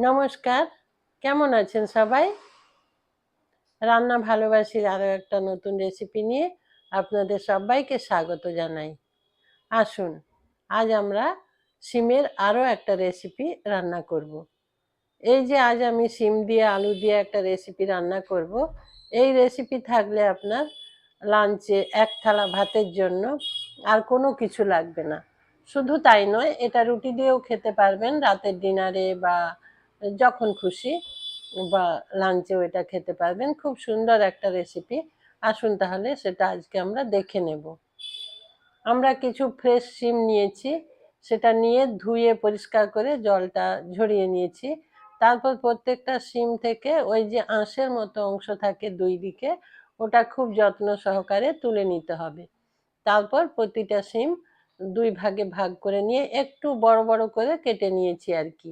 নমস্কার, কেমন আছেন সবাই? রান্না ভালোবাসির আরো একটা নতুন রেসিপি নিয়ে আপনাদের সবাইকে স্বাগত জানাই। আসুন, আজ আমরা শিমের আরো একটা রেসিপি রান্না করব। এই যে আজ আমি শিম দিয়ে আলু দিয়ে একটা রেসিপি রান্না করব, এই রেসিপি থাকলে আপনার লাঞ্চে এক থালা ভাতের জন্য আর কোনো কিছু লাগবে না। শুধু তাই নয়, এটা রুটি দিয়েও খেতে পারবেন, রাতের ডিনারে বা যখন খুশি, বা লাঞ্চেও এটা খেতে পারবেন। খুব সুন্দর একটা রেসিপি। আসুন তাহলে সেটা আজকে আমরা দেখে নেব। আমরা কিছু ফ্রেশ শিম নিয়েছি, সেটা নিয়ে ধুয়ে পরিষ্কার করে জলটা ঝরিয়ে নিয়েছি। তারপর প্রত্যেকটা শিম থেকে ওই যে আঁশের মতো অংশ থাকে দুই দিকে, ওটা খুব যত্ন সহকারে তুলে নিতে হবে। তারপর প্রতিটা শিম দুই ভাগে ভাগ করে নিয়ে একটু বড় বড় করে কেটে নিয়েছি আর কি।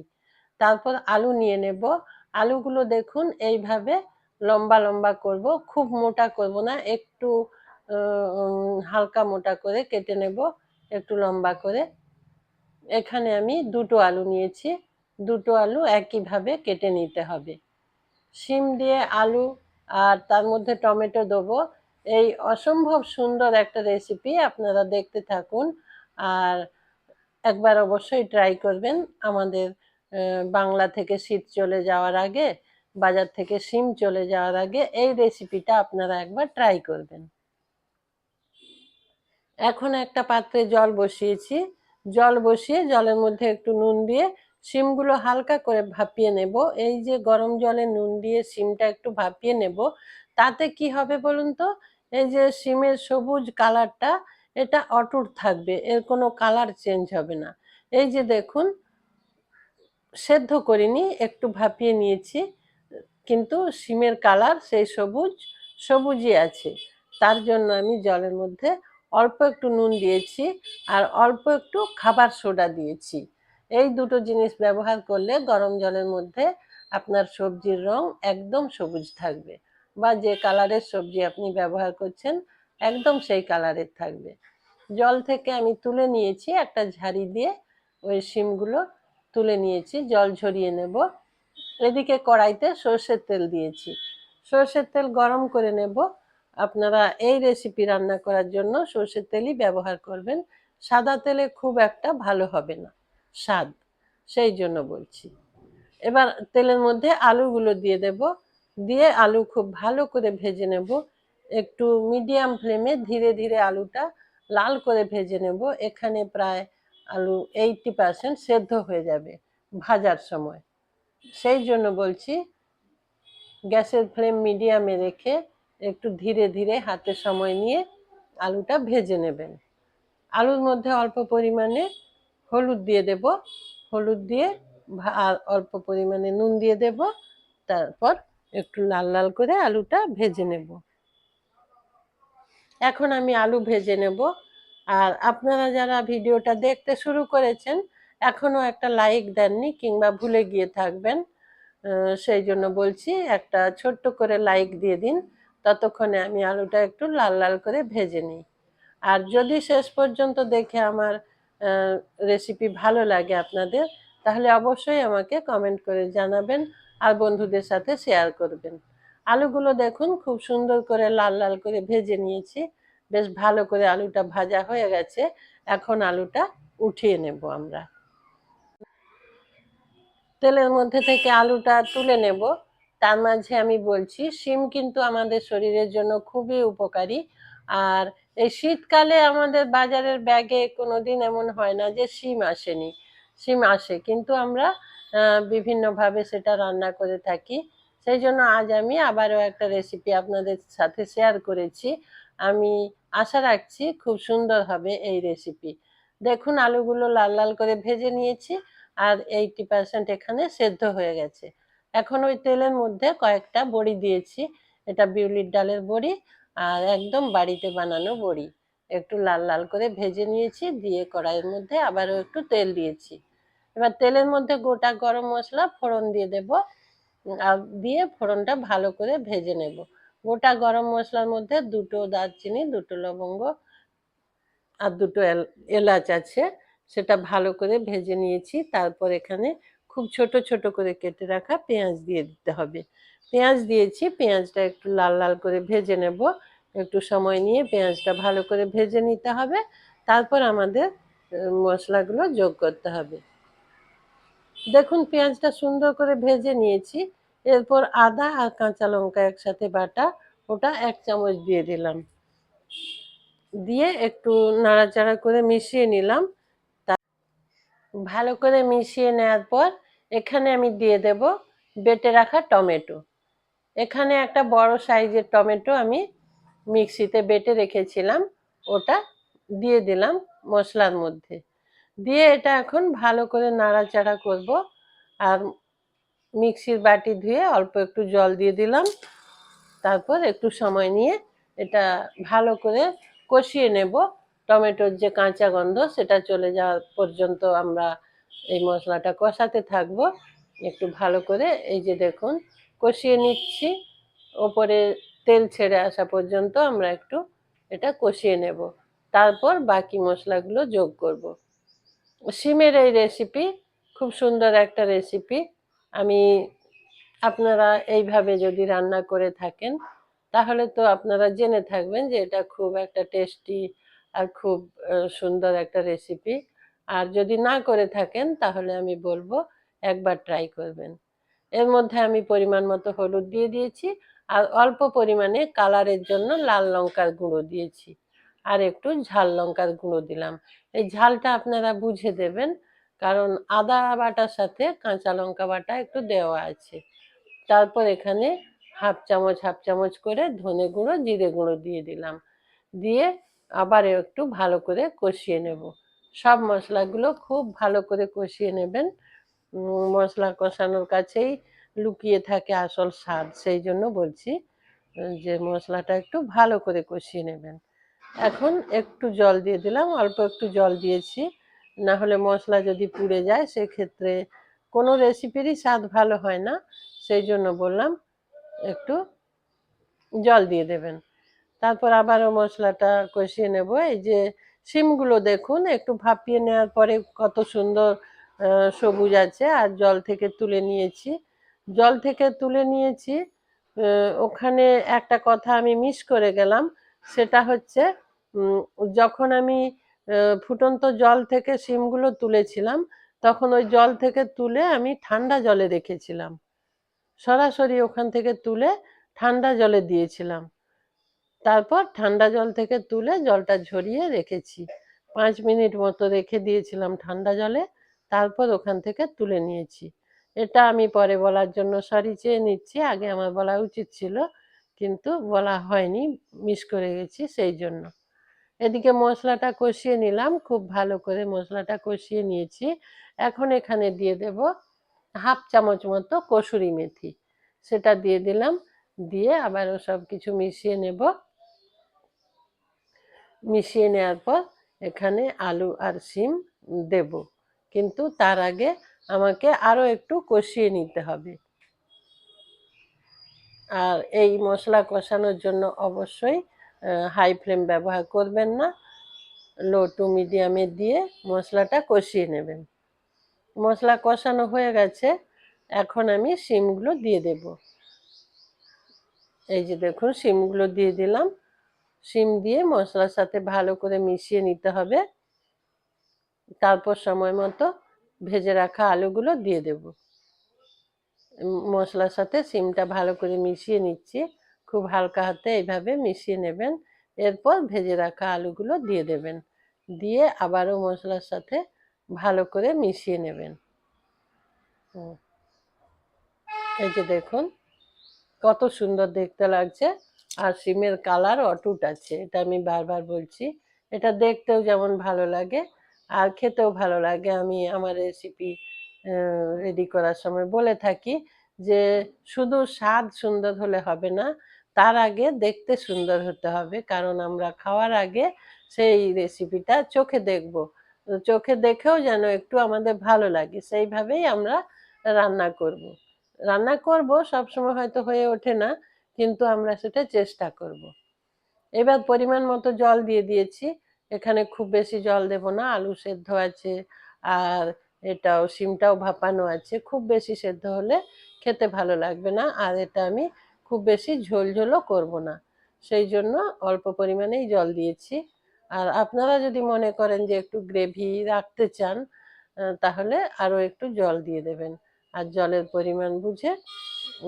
তারপর আলু নিয়ে নেব। আলুগুলো দেখুন এইভাবে লম্বা লম্বা করব, খুব মোটা করব না, একটু হালকা মোটা করে কেটে নেব, একটু লম্বা করে। এখানে আমি দুটো আলু নিয়েছি, দুটো আলু একইভাবে কেটে নিতে হবে। শিম দিয়ে আলু আর তার মধ্যে টমেটো দেবো। এই অসম্ভব সুন্দর একটা রেসিপি, আপনারা দেখতে থাকুন আর একবার অবশ্যই ট্রাই করবেন। আমাদের বাংলা থেকে শীত চলে যাওয়ার আগে, বাজার থেকে শিম চলে যাওয়ার আগে এই রেসিপিটা আপনারা একবার ট্রাই করবেন। এখন একটা পাত্রে জল বসিয়েছি, জল বসিয়ে জলের মধ্যে একটু নুন দিয়ে শিমগুলো হালকা করে ভাপিয়ে নেব। এই যে গরম জলে নুন দিয়ে শিমটা একটু ভাপিয়ে নেব, তাতে কি হবে বলুন তো, এই যে শিমের সবুজ কালারটা, এটা অটুট থাকবে, এর কোনো কালার চেঞ্জ হবে না। এই যে দেখুন, সেদ্ধ করিনি, একটু ভাপিয়ে নিয়েছি, কিন্তু শিমের কালার সেই সবুজ সবুজই আছে। তার জন্য আমি জলের মধ্যে অল্প একটু নুন দিয়েছি আর অল্প একটু খাবার সোডা দিয়েছি। এই দুটো জিনিস ব্যবহার করলে গরম জলের মধ্যে আপনার সবজির রং একদম সবুজ থাকবে, বা যে কালারের সবজি আপনি ব্যবহার করছেন একদম সেই কালারের থাকবে। জল থেকে আমি তুলে নিয়েছি একটা ঝাড়ি দিয়ে, ওই শিমগুলো তুলে নিয়েছি, জল ঝরিয়ে নেব। এদিকে কড়াইতে সর্ষের তেল দিয়েছি, সর্ষের তেল গরম করে নেব। আপনারা এই রেসিপি রান্না করার জন্য সর্ষের তেলই ব্যবহার করবেন, সাদা তেলে খুব একটা ভালো হবে না স্বাদ, সেই জন্য বলছি। এবার তেলের মধ্যে আলুগুলো দিয়ে দেব, দিয়ে আলু খুব ভালো করে ভেজে নেব। একটু মিডিয়াম ফ্লেমে ধীরে ধীরে আলুটা লাল করে ভেজে নেব। এখানে প্রায় আলু 80% সেদ্ধ হয়ে যাবে ভাজার সময়, সেই জন্য বলছি গ্যাসের ফ্লেম মিডিয়ামে রেখে একটু ধীরে ধীরে হাতে সময় নিয়ে আলুটা ভেজে নেবেন। আলুর মধ্যে অল্প পরিমাণে হলুদ দিয়ে দেব, হলুদ দিয়ে আর অল্প পরিমাণে নুন দিয়ে দেব। তারপর একটু লাল লাল করে আলুটা ভেজে নেব। এখন আমি আলু ভেজে নেব। আর আপনারা যারা ভিডিওটা দেখতে শুরু করেছেন এখনো একটা লাইক দেননি কিংবা ভুলে গিয়ে থাকবেন, সেই জন্য বলছি একটা ছোট্ট করে লাইক দিয়ে দিন, ততক্ষণে আমি আলুটা একটু লাল লাল করে ভেজে নিই। আর যদি শেষ পর্যন্ত দেখে আমার রেসিপি ভালো লাগে আপনাদের, তাহলে অবশ্যই আমাকে কমেন্ট করে জানাবেন আর বন্ধুদের সাথে শেয়ার করবেন। আলুগুলো দেখুন খুব সুন্দর করে লাল লাল করে ভেজে নিয়েছি, বেশ ভালো করে আলুটা ভাজা হয়ে গেছে। এখন আলুটা উঠিয়ে নেব আমরা, তেলের মধ্যে থেকে আলুটা তুলে নেব। তার মাঝে আমি বলছি শিম কিন্তু আমাদের শরীরের জন্য খুবই উপকারী। আর এই শীতকালে আমাদের বাজারের ব্যাগে কোনোদিন এমন হয় না যে শিম আসেনি, শিম আসে, কিন্তু আমরা বিভিন্নভাবে সেটা রান্না করে থাকি। সেই জন্য আজ আমি আবারও একটা রেসিপি আপনাদের সাথে শেয়ার করেছি। আমি আশা রাখছি খুব সুন্দর হবে এই রেসিপি। দেখুন আলুগুলো লাল লাল করে ভেজে নিয়েছি আর 80% এখানে সেদ্ধ হয়ে গেছে। এখন ওই তেলের মধ্যে কয়েকটা বড়ি দিয়েছি, এটা বিউলির ডালের বড়ি আর একদম বাড়িতে বানানো বড়ি। একটু লাল লাল করে ভেজে নিয়েছি, দিয়ে কড়াইয়ের মধ্যে আবারও একটু তেল দিয়েছি। এবার তেলের মধ্যে গোটা গরম মশলা ফোড়ন দিয়ে দেব, আর দিয়ে ফোড়নটা ভালো করে ভেজে নেব। গোটা গরম মশলার মধ্যে দুটো দারচিনি, দুটো লবঙ্গ আর দুটো এলাচ আছে, সেটা ভালো করে ভেজে নিয়েছি। তারপর এখানে খুব খুব ছোট ছোট করে কেটে রাখা পেঁয়াজ দিয়ে দিতে হবে। পেঁয়াজ দিয়েছি, পেঁয়াজটা একটু লাল লাল করে ভেজে নেব। একটু সময় নিয়ে পেঁয়াজটা ভালো করে ভেজে নিতে হবে, তারপর আমাদের মশলাগুলো যোগ করতে হবে। দেখুন পেঁয়াজটা সুন্দর করে ভেজে নিয়েছি। এরপর আদা আর কাঁচা লঙ্কা একসাথে বাটা, ওটা 1 চামচ দিয়ে দিলাম। দিয়ে একটু নাড়াচাড়া করে মিশিয়ে নিলাম। ভালো করে মিশিয়ে নেওয়ার পর এখানে আমি দিয়ে দেব বেটে রাখা টমেটো। এখানে একটা বড় সাইজের টমেটো আমি মিক্সিতে বেটে রেখেছিলাম, ওটা দিয়ে দিলাম মশলার মধ্যে। দিয়ে এটা এখন ভালো করে নাড়াচাড়া করব। আর মিক্সির বাটি ধুয়ে অল্প একটু জল দিয়ে দিলাম। তারপর একটু সময় নিয়ে এটা ভালো করে কষিয়ে নেব। টমেটোর যে কাঁচা গন্ধ সেটা চলে যাওয়া পর্যন্ত আমরা এই মশলাটা কষাতে থাকবো একটু ভালো করে। এই যে দেখুন কষিয়ে নিচ্ছি, ওপরে তেল ছেড়ে আসা পর্যন্ত আমরা একটু এটা কষিয়ে নেব। তারপর বাকি মশলাগুলো যোগ করব। শিমের এই রেসিপি খুব সুন্দর একটা রেসিপি। আমি আপনারা এইভাবে যদি রান্না করে থাকেন তাহলে তো আপনারা জেনে থাকবেন যে এটা খুব একটা টেস্টি আর খুব সুন্দর একটা রেসিপি। আর যদি না করে থাকেন তাহলে আমি বলবো একবার ট্রাই করবেন। এর মধ্যে আমি পরিমাণ মতো হলুদ দিয়ে দিয়েছি, আর অল্প পরিমাণে কালারের জন্য লাল লঙ্কার গুঁড়ো দিয়েছি, আর একটু ঝাল লঙ্কার গুঁড়ো দিলাম। এই ঝালটা আপনারা বুঝে দেবেন, কারণ আদা বাটার সাথে কাঁচা লঙ্কা বাটা একটু দেওয়া আছে। তারপর এখানে হাফ চামচ করে ধনে গুঁড়ো জিরে গুঁড়ো দিয়ে দিলাম। দিয়ে আবার একটু ভালো করে কষিয়ে নেব। সব মশলাগুলো খুব ভালো করে কষিয়ে নেবেন। মশলা কষানোর কাছেই লুকিয়ে থাকে আসল স্বাদ, সেই জন্য বলছি যে মশলাটা একটু ভালো করে কষিয়ে নেবেন। এখন একটু জল দিয়ে দিলাম, অল্প একটু জল দিয়েছি, না হলে মশলা যদি পুড়ে যায় সেক্ষেত্রে কোনো রেসিপিরই স্বাদ ভালো হয় না। সেই জন্য বললাম একটু জল দিয়ে দেবেন। তারপর আবারও মশলাটা কষিয়ে নেব। এই যে শিমগুলো দেখুন একটু ভাপিয়ে নেওয়ার পরে কত সুন্দর সবুজ আছে, আর জল থেকে তুলে নিয়েছি। জল থেকে তুলে নিয়েছি, ওখানে একটা কথা আমি মিস করে গেলাম। সেটা হচ্ছে যখন আমি ফুটন্ত জল থেকে শিমগুলো তুলেছিলাম তখন ওই জল থেকে তুলে আমি ঠান্ডা জলে রেখেছিলাম। সরাসরি ওখান থেকে তুলে ঠান্ডা জলে দিয়েছিলাম। তারপর ঠান্ডা জল থেকে তুলে জলটা ঝরিয়ে রেখেছি। 5 মিনিট মতো রেখে দিয়েছিলাম ঠান্ডা জলে, তারপর ওখান থেকে তুলে নিয়েছি। এটা আমি পরে বলার জন্য সরি চেয়ে নিচ্ছি, আগে আমার বলা উচিত ছিল, কিন্তু বলা হয়নি, মিস করে গেছি সেই জন্য। এদিকে মশলাটা কষিয়ে নিলাম, খুব ভালো করে মশলাটা কষিয়ে নিয়েছি। এখন এখানে দিয়ে দেব হাফ চামচ মতো কসুরি মেথি, সেটা দিয়ে দিলাম। দিয়ে আবারও সব কিছু মিশিয়ে নেব। মিশিয়ে নেওয়ার পর এখানে আলু আর শিম দেব, কিন্তু তার আগে আমাকে আরও একটু কষিয়ে নিতে হবে। আর এই মশলা কষানোর জন্য অবশ্যই হাই ফ্লেম ব্যবহার করবেন না, লো টু মিডিয়ামে দিয়ে মশলাটা কষিয়ে নেবেন। মশলা কষানো হয়ে গেছে, এখন আমি শিমগুলো দিয়ে দেব। এই যে দেখুন শিমগুলো দিয়ে দিলাম। শিম দিয়ে মশলার সাথে ভালো করে মিশিয়ে নিতে হবে। তারপর সময় মতো ভেজে রাখা আলুগুলো দিয়ে দেব। মশলার সাথে শিমটা ভালো করে মিশিয়ে নিচ্ছি, খুব হালকা হাতে এইভাবে মিশিয়ে নেবেন। এরপর ভেজে রাখা আলুগুলো দিয়ে দেবেন, দিয়ে আবারও মশলার সাথে ভালো করে মিশিয়ে নেবেন। এই যে দেখুন কত সুন্দর দেখতে লাগছে, আর শিমের কালার অটুট আছে, এটা আমি বারবার বলছি। এটা দেখতেও যেমন ভালো লাগে আর খেতেও ভালো লাগে। আমি আমার রেসিপি রেডি করার সময় বলে থাকি যে শুধু স্বাদ সুন্দর হলে হবে না, তার আগে দেখতে সুন্দর হতে হবে, কারণ আমরা খাওয়ার আগে সেই রেসিপিটা চোখে দেখব। চোখে দেখেও যেন একটু আমাদের ভালো লাগে, সেইভাবেই আমরা রান্না করব। রান্না করব সবসময় হয়তো হয়ে ওঠে না, কিন্তু আমরা সেটা চেষ্টা করব। এবার পরিমাণ মতো জল দিয়ে দিয়েছি। এখানে খুব বেশি জল দেব না, আলু সেদ্ধ আছে আর এটাও শিমটাও ভাপানো আছে, খুব বেশি সেদ্ধ হলে খেতে ভালো লাগবে না। আর এটা আমি খুব বেশি ঝোল ঝোলও করব না, সেই জন্য অল্প পরিমাণেই জল দিয়েছি। আর আপনারা যদি মনে করেন যে একটু গ্রেভি রাখতে চান, তাহলে আরও একটু জল দিয়ে দেবেন। আর জলের পরিমাণ বুঝে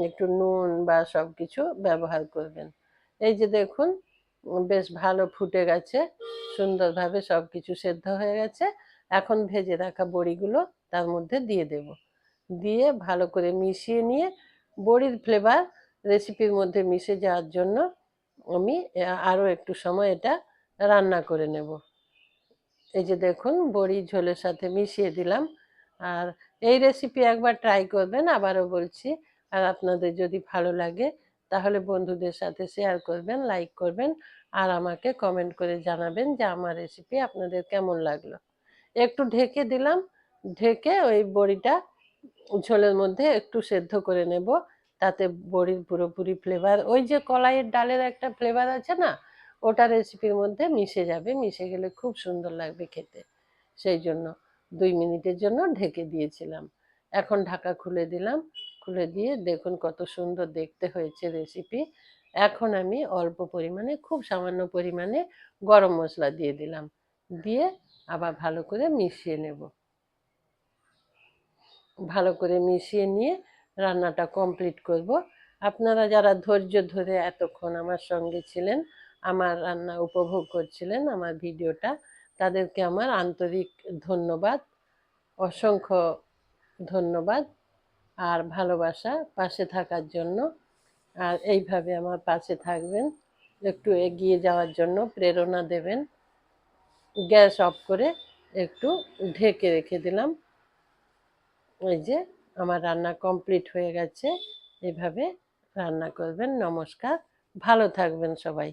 একটু নুন বা সব কিছু ব্যবহার করবেন। এই যে দেখুন, বেশ ভালো ফুটে গেছে, সুন্দরভাবে সব কিছু সেদ্ধ হয়ে গেছে। এখন ভেজে রাখা বড়িগুলো তার মধ্যে দিয়ে দেব, দিয়ে ভালো করে মিশিয়ে নিয়ে বড়ির ফ্লেভার রেসিপির মধ্যে মিশে যাওয়ার জন্য আমি আরও একটু সময় এটা রান্না করে নেব। এই যে দেখুন, বড়ি ঝোলের সাথে মিশিয়ে দিলাম। আর এই রেসিপি একবার ট্রাই করবেন, আবারও বলছি। আর আপনাদের যদি ভালো লাগে তাহলে বন্ধুদের সাথে শেয়ার করবেন, লাইক করবেন, আর আমাকে কমেন্ট করে জানাবেন যে আমার রেসিপি আপনাদের কেমন লাগলো। একটু ঢেকে দিলাম, ঢেকে ওই বড়িটা ঝোলের মধ্যে একটু সেদ্ধ করে নেব, তাতে বড়ির পুরোপুরি ফ্লেভার, ওই যে কলাইয়ের ডালের একটা ফ্লেভার আছে না, ওটা রেসিপির মধ্যে মিশে যাবে, মিশে গেলে খুব সুন্দর লাগবে খেতে। সেই জন্য 2 মিনিটের জন্য ঢেকে দিয়েছিলাম। এখন ঢাকা খুলে দিলাম, খুলে দিয়ে দেখুন কত সুন্দর দেখতে হয়েছে রেসিপি। এখন আমি অল্প পরিমাণে, খুব সামান্য পরিমাণে গরম মশলা দিয়ে দিলাম, দিয়ে আবার ভালো করে মিশিয়ে নেব। ভালো করে মিশিয়ে নিয়ে রান্নাটা কমপ্লিট করব। আপনারা যারা ধৈর্য ধরে এতক্ষণ আমার সঙ্গে ছিলেন, আমার রান্না উপভোগ করছিলেন, আমার ভিডিওটা, তাদেরকে আমার আন্তরিক ধন্যবাদ, অসংখ্য ধন্যবাদ আর ভালোবাসা পাশে থাকার জন্য। আর এইভাবে আমার পাশে থাকবেন, একটু এগিয়ে যাওয়ার জন্য প্রেরণা দেবেন। গ্যাস অফ করে একটু ঢেকে রেখে দিলাম। এই যে আমার রান্না কমপ্লিট হয়ে গেছে। এভাবে রান্না করবেন। নমস্কার, ভালো থাকবেন সবাই।